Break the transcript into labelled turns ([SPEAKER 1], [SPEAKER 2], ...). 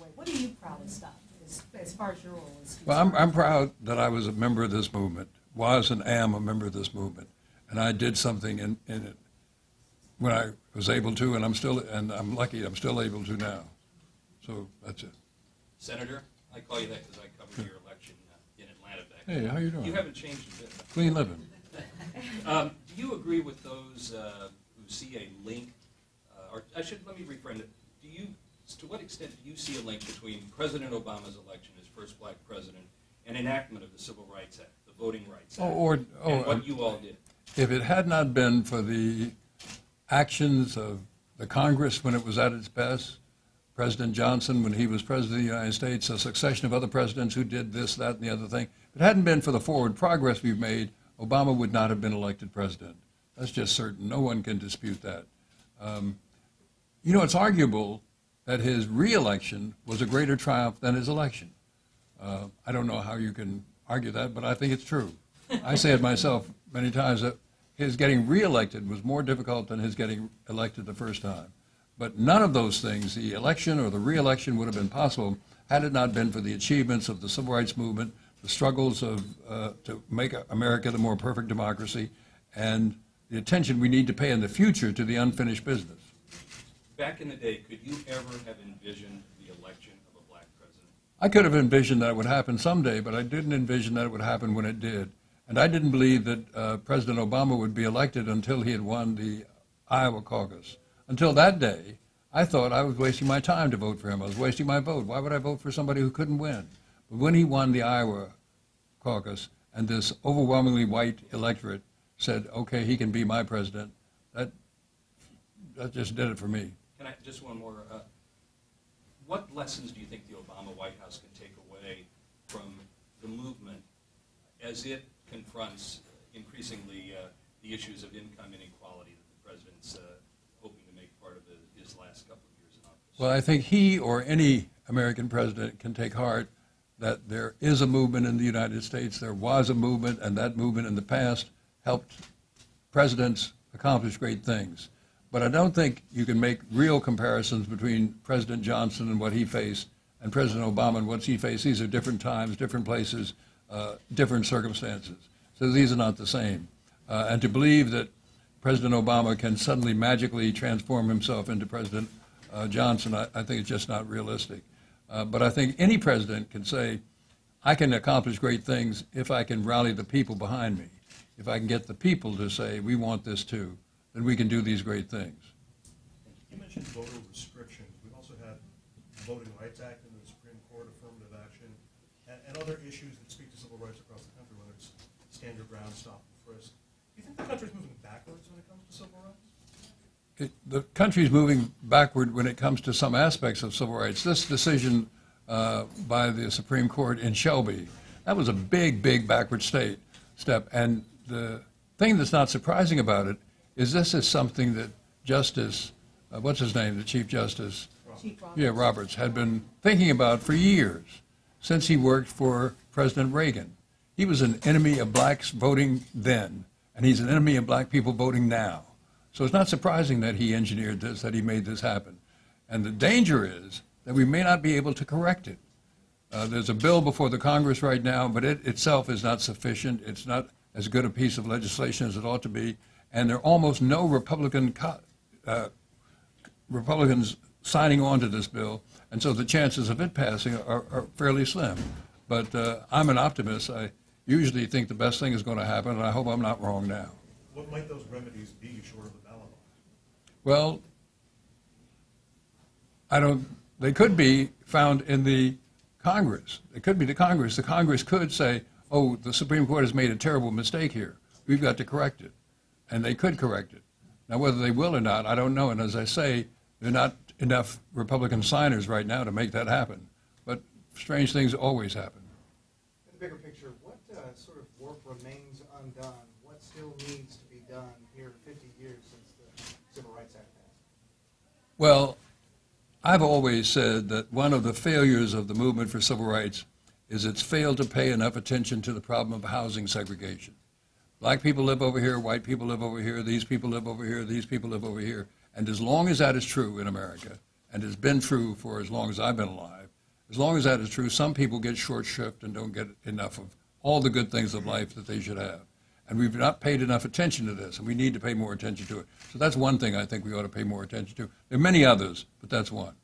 [SPEAKER 1] away. What are you proudest of as far as your role is concerned?
[SPEAKER 2] Well, I'm proud that I was a member of this movement, was and am a member of this movement, and I did something in it when I was able to, and I'm lucky I'm still able to now. So that's it.
[SPEAKER 3] Senator, I call you that because I covered your election in Atlanta back
[SPEAKER 2] Hey,
[SPEAKER 3] then.
[SPEAKER 2] how you doing?
[SPEAKER 3] You haven't changed a bit.
[SPEAKER 2] Clean living.
[SPEAKER 3] Do you agree with those who see a link, let me rephrase it. To what extent do you see a link between President Obama's election as first black president and enactment of the Civil Rights Act, the Voting Rights Act, and what you all did?
[SPEAKER 2] If it had not been for the actions of the Congress when it was at its best, President Johnson when he was President of the United States, a succession of other presidents who did this, that, and the other thing, if it hadn't been for the forward progress we've made, Obama would not have been elected president. That's just certain. No one can dispute that. It's arguable that his re-election was a greater triumph than his election. I don't know how you can argue that, but I think it's true. I say it myself many times that his getting re-elected was more difficult than his getting elected the first time. But none of those things, the election or the re-election, would have been possible had it not been for the achievements of the civil rights movement, the struggles to make America the more perfect democracy, and the attention we need to pay in the future to the unfinished business.
[SPEAKER 3] Back in the day, could you ever have envisioned the election of a black president?
[SPEAKER 2] I could have envisioned that it would happen someday, but I didn't envision that it would happen when it did. And I didn't believe that President Obama would be elected until he had won the Iowa caucus. Until that day, I thought I was wasting my time to vote for him. I was wasting my vote. Why would I vote for somebody who couldn't win? But when he won the Iowa caucus and this overwhelmingly white electorate said, okay, he can be my president, that just did it for me.
[SPEAKER 3] Can I, just one more, what lessons do you think the Obama White House can take away from the movement as it confronts increasingly the issues of income inequality that the president's hoping to make part of his last couple of years in office?
[SPEAKER 2] Well, I think he or any American president can take heart that there is a movement in the United States, there was a movement, and that movement in the past helped presidents accomplish great things. But I don't think you can make real comparisons between President Johnson and what he faced and President Obama and what he faced. These are different times, different places, different circumstances. So these are not the same. And to believe that President Obama can suddenly magically transform himself into President Johnson, I think it's just not realistic. But I think any president can say, I can accomplish great things if I can rally the people behind me. If I can get the people to say, we want this too, then we can do these great things.
[SPEAKER 4] You mentioned voter restrictions. We've also had the Voting Rights Act in the Supreme Court, affirmative action, and other issues that speak to civil rights across the country, whether it's stand your ground, stop and frisk. Do you think the country's moving backwards when it comes to civil rights?
[SPEAKER 2] The country's moving backward when it comes to some aspects of civil rights. This decision by the Supreme Court in Shelby, that was a big, big backward step. And the thing that's not surprising about it is this is something that Justice, what's his name, the Chief Justice?
[SPEAKER 1] Chief Roberts.
[SPEAKER 2] Yeah, Roberts, had been thinking about for years, since he worked for President Reagan. He was an enemy of blacks voting then, and he's an enemy of black people voting now. So it's not surprising that he engineered this, that he made this happen. And the danger is that we may not be able to correct it. There's a bill before the Congress right now, but it itself is not sufficient. It's not as good a piece of legislation as it ought to be. And there are almost no Republicans signing on to this bill, and so the chances of it passing are fairly slim. But I'm an optimist. I usually think the best thing is going to happen, and I hope I'm not wrong now.
[SPEAKER 4] What might those remedies be short of the ballot box?
[SPEAKER 2] Well, they could be found in the Congress. It could be the Congress. The Congress could say, oh, the Supreme Court has made a terrible mistake here. We've got to correct it. And they could correct it. Now, whether they will or not, I don't know. And as I say, there are not enough Republican signers right now to make that happen. But strange things always happen.
[SPEAKER 5] In the bigger picture, what sort of work remains undone? What still needs to be done here 50 years since the Civil Rights Act passed?
[SPEAKER 2] Well, I've always said that one of the failures of the movement for civil rights is it's failed to pay enough attention to the problem of housing segregation. Black people live over here, white people live over here, these people live over here, these people live over here. And as long as that is true in America, and has been true for as long as I've been alive, As long as that is true, some people get short shrift and don't get enough of all the good things of life that they should have. And we've not paid enough attention to this, and we need to pay more attention to it. So that's one thing I think we ought to pay more attention to. There are many others, but that's one.